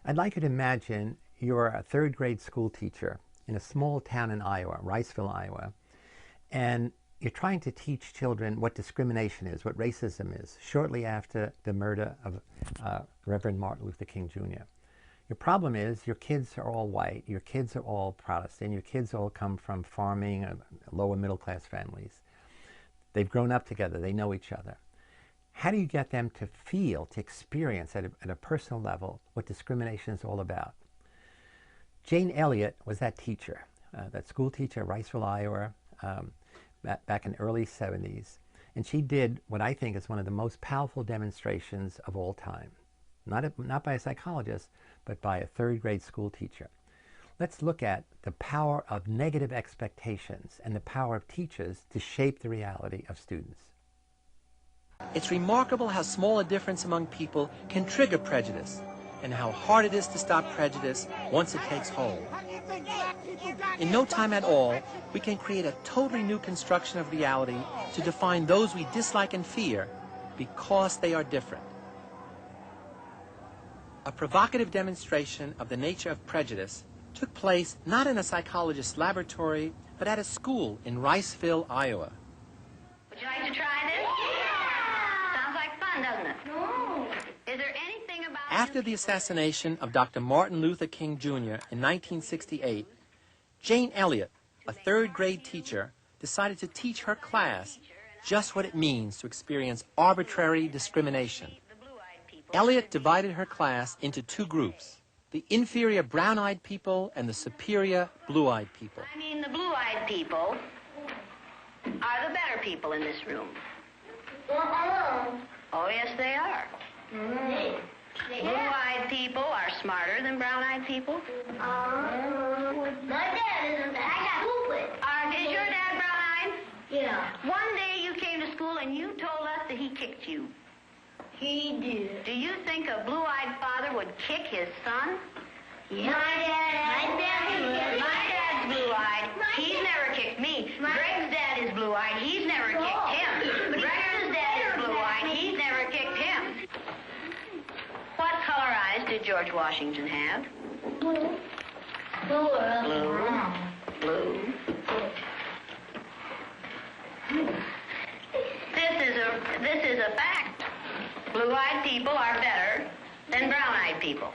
I'd like you to imagine you're a third grade school teacher in a small town in Iowa, Riceville, Iowa, and you're trying to teach children what discrimination is, what racism is, shortly after the murder of Reverend Martin Luther King Jr. Your problem is your kids are all white, your kids are all Protestant, your kids all come from farming, lower middle class families. They've grown up together, they know each other. How do you get them to feel, to experience at a personal level what discrimination is all about? Jane Elliott was that teacher, that school teacher at Riceville, Iowa, back in the early 70s. And she did what I think is one of the most powerful demonstrations of all time. Not by a psychologist, but by a third grade school teacher. Let's look at the power of negative expectations and the power of teachers to shape the reality of students. It's remarkable how small a difference among people can trigger prejudice, and how hard it is to stop prejudice once it takes hold. In no time at all, we can create a totally new construction of reality to define those we dislike and fear because they are different. A provocative demonstration of the nature of prejudice took place not in a psychologist's laboratory, but at a school in Riceville, Iowa. Would you like to try this? Yeah! Sounds like fun, doesn't it? No. Is there anything about... After the assassination of Dr. Martin Luther King Jr. in 1968, Jane Elliott, a third grade teacher, decided to teach her class just what it means to experience arbitrary discrimination. Elliott divided her class into two groups, the inferior brown-eyed people and the superior blue-eyed people. I mean, the blue-eyed people are the better people in this room. Oh, yes, they are. Blue-eyed people are smarter than brown-eyed people. My dad isn't. I got stupid. Is your dad brown-eyed? Yeah. One day you came to school and you told us that he kicked you. He did. Do you think a blue-eyed father would kick his son? Yeah. My dad's blue-eyed. He's never kicked me. Greg's dad is blue-eyed. He's never kicked him. Greg's dad is blue-eyed. He's never kicked him. What color eyes did George Washington have? Blue. Blue. This is a fact. Blue-eyed people are better than brown-eyed people.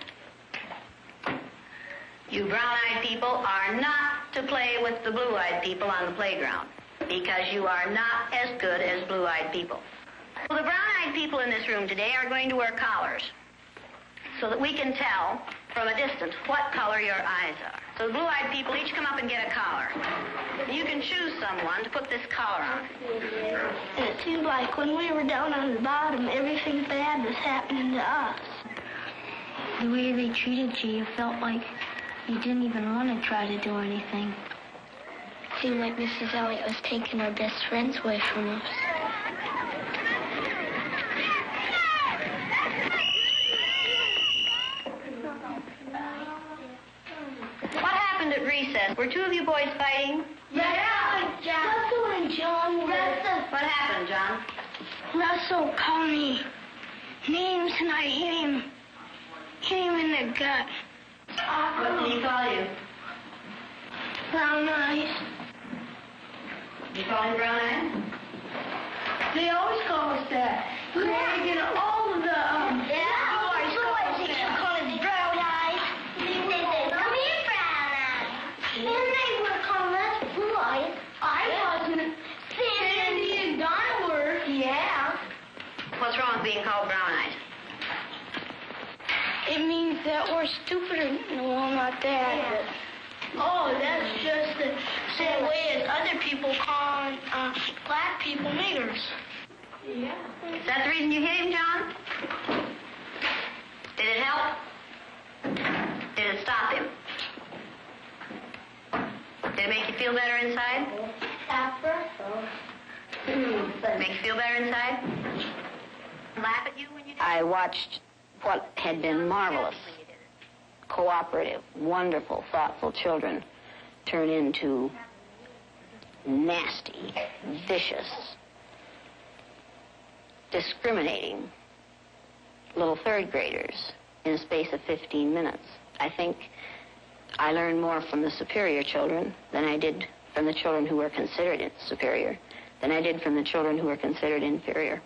You brown-eyed people are not to play with the blue-eyed people on the playground because you are not as good as blue-eyed people. Well, the brown-eyed people in this room today are going to wear collars so that we can tell from a distance what color your eyes are. So the blue-eyed people each come up and get a collar. You can choose someone to put this collar on. And it seemed like when we were down on the bottom, everything bad was happening to us. The way they treated you, you felt like you didn't even want to try to do anything. It seemed like Mrs. Elliott was taking our best friends away from us. What happened at recess? Were two of you boys fighting? Yeah, Russell and John were. What happened, John? Russell called me names and I hit him in the gut. What did he call you? Brown eyes. Did you call him brown eyes? They always call us that. Greg and all of the boys call us brown eyes. They say, come here, brown eyes. And they were calling us blue eyes. I wasn't. Sandy and Donna were. Yeah. What's wrong with being called brown eyes? It means that we're stupider. No, not that. Yeah. Oh, that's just the same way as other people call black people niggers. Yeah. Is that the reason you hit him, John? Did it help? Did it stop him? Did it make you feel better inside? Make you feel better inside? Laugh at you when you did it? I watched what had been marvelous, cooperative, wonderful, thoughtful children turn into nasty, vicious, discriminating little third graders in a space of 15 minutes. I think I learned more from the superior children than I did from the children who were considered superior, than I did from the children who were considered inferior,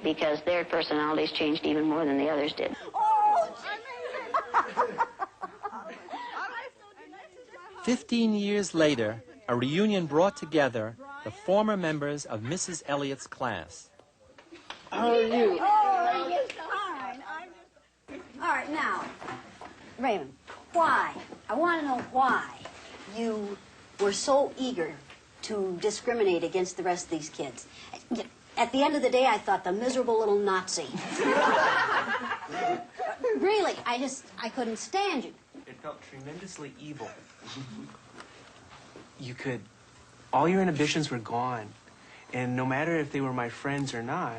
because their personalities changed even more than the others did. 15 years later, a reunion brought together the former members of Mrs. Elliott's class. How are you? Oh, yes, fine. All right, now, Raymond, why? I want to know why you were so eager to discriminate against the rest of these kids. At the end of the day, I thought the miserable little Nazi. Really, I couldn't stand you. It felt tremendously evil. All your inhibitions were gone. And no matter if they were my friends or not,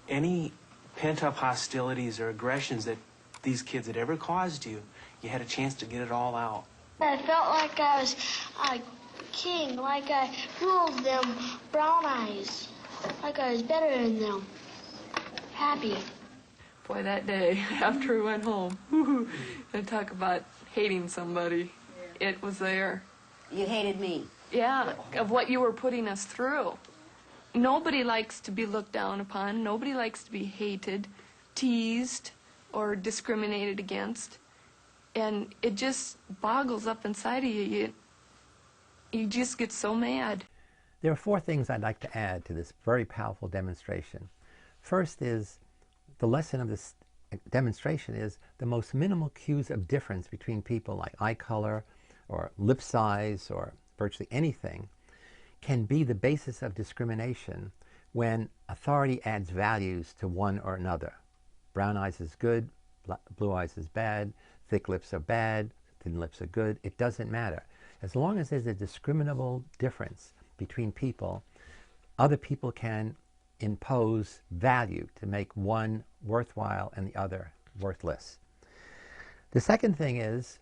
any pent-up hostilities or aggressions that these kids had ever caused you, you had a chance to get it all out. I felt like I was a king, like I ruled them brown eyes, like I was better than them. Happy. Boy, that day after we went home, and talk about hating somebody, it was there. You hated me. Yeah, of what you were putting us through. Nobody likes to be looked down upon. Nobody likes to be hated, teased, or discriminated against. And it just boggles up inside of you. You just get so mad. There are 4 things I'd like to add to this very powerful demonstration. First is, the lesson of this demonstration is the most minimal cues of difference between people, like eye color or lip size or virtually anything, can be the basis of discrimination when authority adds values to one or another. Brown eyes is good, blue eyes is bad, thick lips are bad, thin lips are good. It doesn't matter. As long as there's a discriminable difference between people, other people can impose value to make one worthwhile and the other worthless. The second thing is,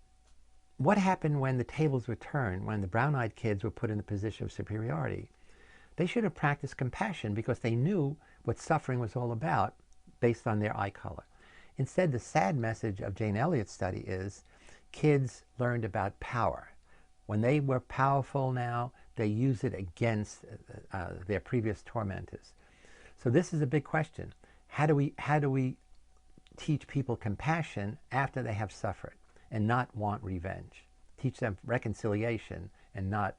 what happened when the tables were turned, when the brown-eyed kids were put in a position of superiority? They should have practiced compassion because they knew what suffering was all about based on their eye color. Instead, the sad message of Jane Elliott's study is kids learned about power. When they were powerful now, they use it against their previous tormentors. So this is a big question. How do we teach people compassion after they have suffered and not want revenge? Teach them reconciliation and not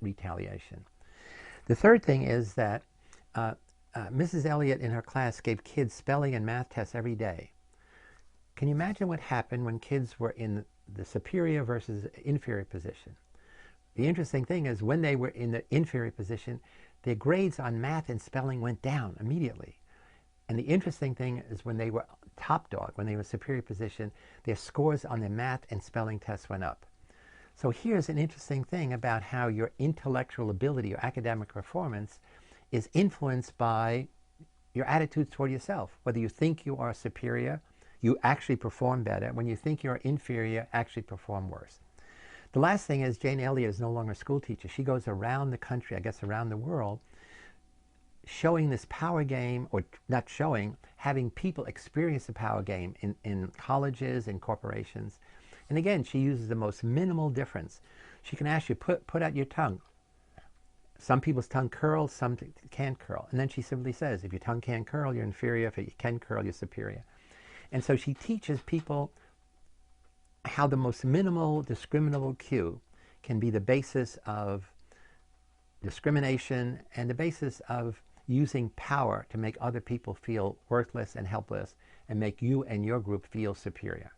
retaliation. The third thing is that Mrs. Elliott in her class gave kids spelling and math tests every day. Can you imagine what happened when kids were in the superior versus inferior position? The interesting thing is when they were in the inferior position, their grades on math and spelling went down immediately. And the interesting thing is when they were top dog, when they were superior position, their scores on their math and spelling tests went up. So here's an interesting thing about how your intellectual ability or academic performance is influenced by your attitudes toward yourself. Whether you think you are superior, you actually perform better. When you think you're inferior, actually perform worse. The last thing is Jane Elliott is no longer a school teacher. She goes around the country, I guess around the world, showing this power game, or not showing, having people experience the power game in colleges and corporations. And again, she uses the most minimal difference. She can ask you, put out your tongue. Some people's tongue curls, some can't curl. And then she simply says, if your tongue can't curl, you're inferior. If it can curl, you're superior. And so she teaches people how the most minimal discriminable cue can be the basis of discrimination and the basis of using power to make other people feel worthless and helpless and make you and your group feel superior.